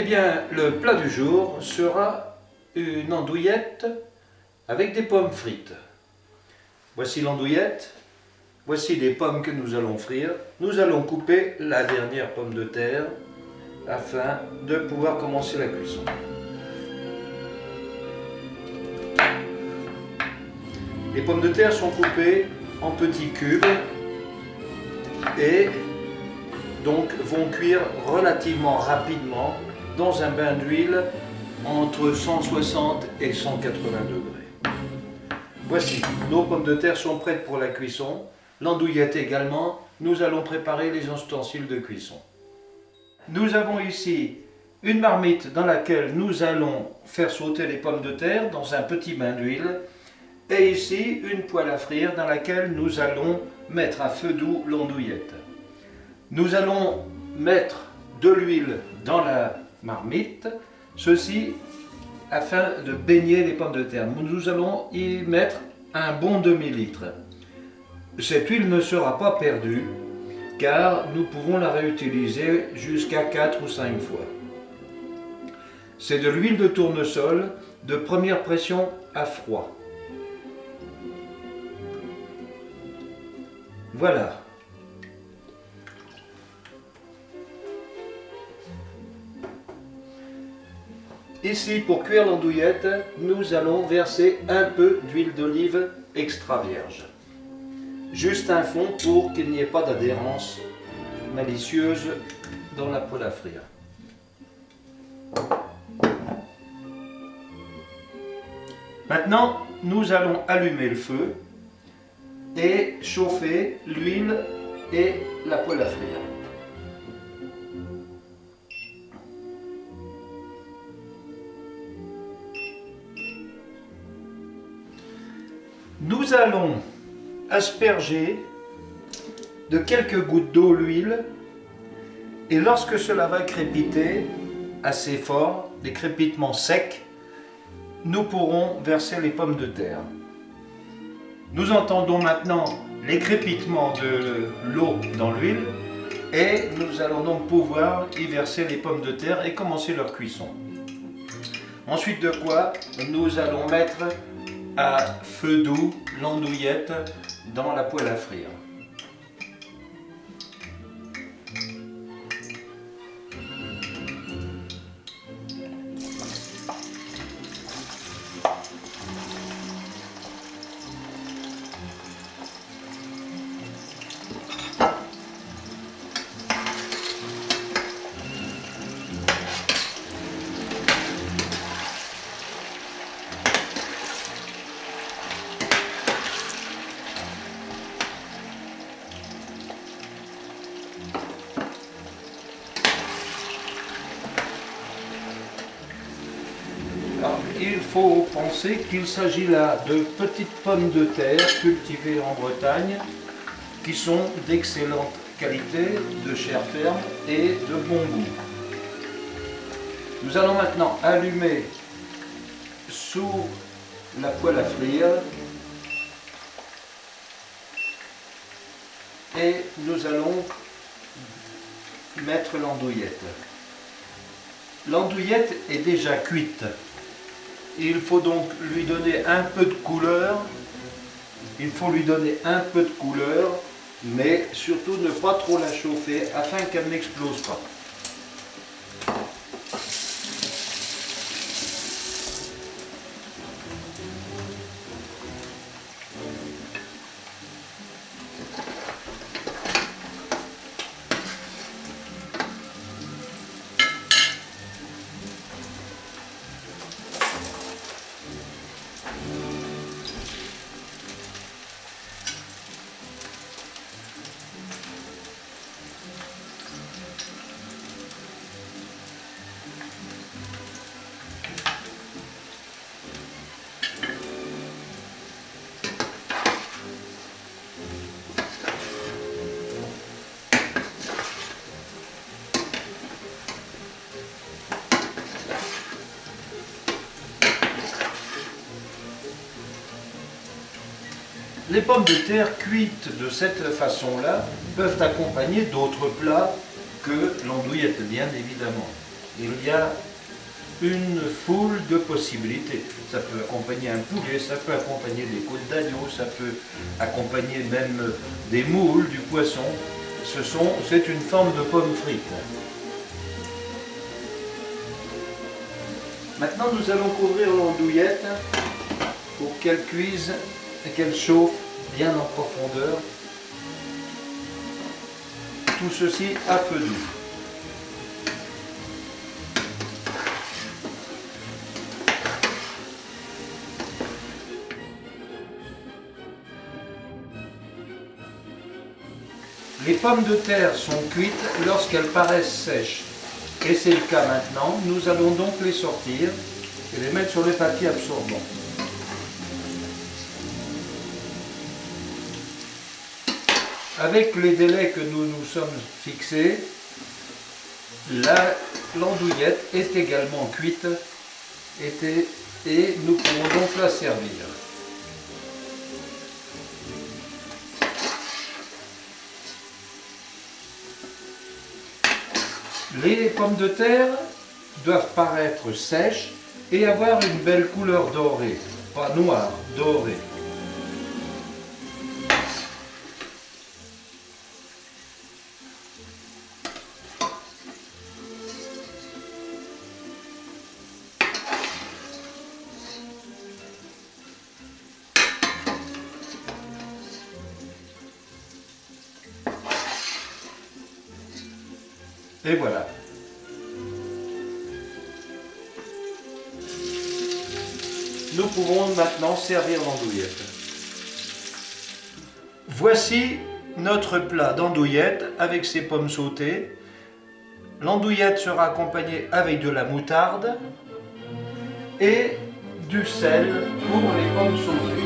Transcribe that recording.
bien, le plat du jour sera une andouillette avec des pommes frites. Voici l'andouillette, voici les pommes que nous allons frire. Nous allons couper la dernière pomme de terre afin de pouvoir commencer la cuisson. Les pommes de terre sont coupées en petits cubes et donc vont cuire relativement rapidement dans un bain d'huile entre 160 et 180 degrés. Voici, nos pommes de terre sont prêtes pour la cuisson. L'andouillette également. Nous allons préparer les ustensiles de cuisson. Nous avons ici une marmite dans laquelle nous allons faire sauter les pommes de terre dans un petit bain d'huile. Et ici, une poêle à frire dans laquelle nous allons mettre à feu doux l'andouillette. Nous allons mettre de l'huile dans la marmite, ceci afin de baigner les pommes de terre. Nous allons y mettre un bon demi-litre. Cette huile ne sera pas perdue car nous pouvons la réutiliser jusqu'à 4 ou 5 fois. C'est de l'huile de tournesol de première pression à froid. Voilà. Ici, pour cuire l'andouillette, nous allons verser un peu d'huile d'olive extra vierge. Juste un fond pour qu'il n'y ait pas d'adhérence malicieuse dans la poêle à frire. Maintenant, nous allons allumer le feu et chauffer l'huile et la poêle à frire. Nous allons asperger de quelques gouttes d'eau l'huile et lorsque cela va crépiter assez fort, des crépitements secs, nous pourrons verser les pommes de terre. Nous entendons maintenant les crépitements de l'eau dans l'huile et nous allons donc pouvoir y verser les pommes de terre et commencer leur cuisson. Ensuite de quoi, nous allons mettre à feu doux l'andouillette dans la poêle à frire. Alors, il faut penser qu'il s'agit là de petites pommes de terre cultivées en Bretagne qui sont d'excellente qualité, de chair ferme et de bon goût. Nous allons maintenant allumer sous la poêle à frire et nous allons mettre l'andouillette. L'andouillette est déjà cuite. Il faut donc lui donner un peu de couleur. Il faut lui donner un peu de couleur, mais surtout ne pas trop la chauffer afin qu'elle n'explose pas. Les pommes de terre cuites de cette façon-là peuvent accompagner d'autres plats que l'andouillette, bien évidemment. il y a une foule de possibilités. Ça peut accompagner un poulet, ça peut accompagner des côtes d'agneau, ça peut accompagner même des moules, du poisson. C'est une forme de pomme frite. Maintenant, nous allons couvrir l'andouillette pour qu'elle cuise et qu'elle chauffe bien en profondeur. Tout ceci à feu doux. Les pommes de terre sont cuites lorsqu'elles paraissent sèches. Et c'est le cas maintenant. Nous allons donc les sortir et les mettre sur les papiers absorbants. Avec les délais que nous nous sommes fixés, l'andouillette est également cuite et nous pouvons donc la servir. Les pommes de terre doivent paraître sèches et avoir une belle couleur dorée, pas noire, dorée. Et voilà. Nous pouvons maintenant servir l'andouillette. Voici notre plat d'andouillette avec ses pommes sautées. L'andouillette sera accompagnée avec de la moutarde et du sel pour les pommes sautées.